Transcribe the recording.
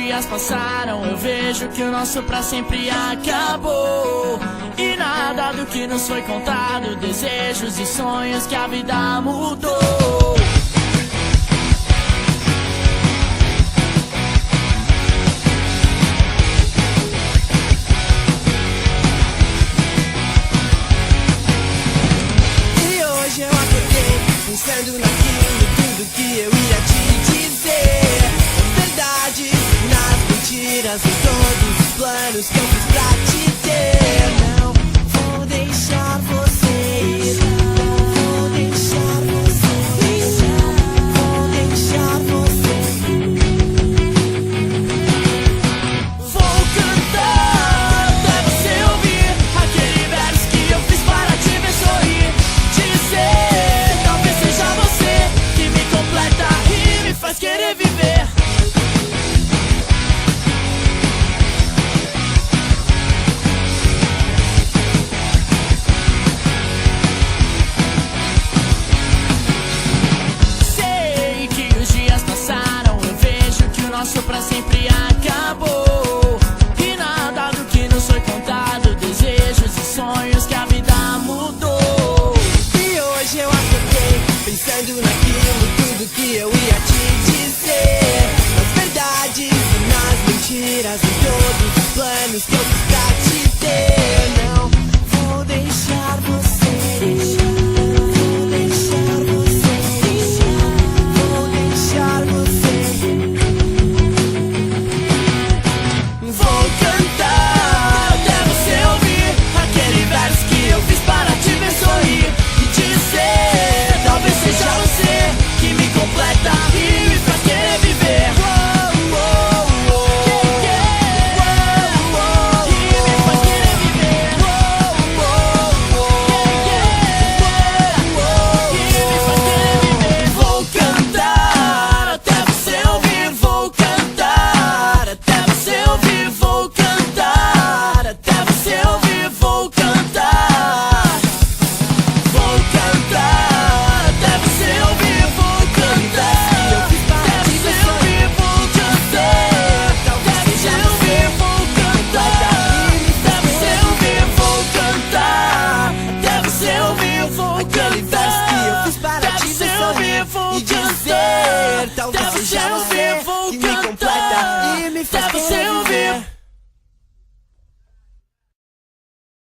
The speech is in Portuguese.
dias passaram, eu vejo que o nosso pra sempre acabou. E nada do que nos foi contado, desejos e sonhos que a vida mudou. E hoje eu acordei pensando naquilo, tudo que eu ia te dizer. As verdades, nas mentiras, em todos os planos que eu fiz pra te ter. Não vou deixar você ir, não vou deixar você ir, não vou deixar você ir. Vou cantar até você ouvir aquele verso que eu fiz para te ver sorrir. Dizer, talvez seja você que me completa e me faz querer viver. Sei que os dias passaram, eu vejo que o nosso pra sempre acabou. E nada do que nos foi contado, desejos e sonhos que a vida mudou. E hoje eu acordei pensando naquilo, tudo que eu ia te dizer. Nas verdades e nas mentiras, em todos os planos que eu fiz pra te ter. Não vou deixar você ir, não vou deixar você ir, não vou deixar você ir. Vou cantar até você ouvir aquele verso que eu fiz para te ver sorrir. E dizer, talvez seja você que me completa e me faz querer viver. Que me faz querer viver. Que me faz querer viver. Vou cantar até você ouvir. Vou cantar até você ouvir. Vou cantar até você ouvir. Vou cantar. Vou cantar até você ouvir. Vou cantar até você ouvir. Vou cantar até você ouvir. Vou cantar até você ouvir. Vou cantar até você ouvir. Vou Aquele verso que eu fiz para cantar te até ver você ouvir. sorrir Vou e dizer, talvez até seja você você ouvir. Vou que me completa cantar e me faz até você querer ouvir. viver.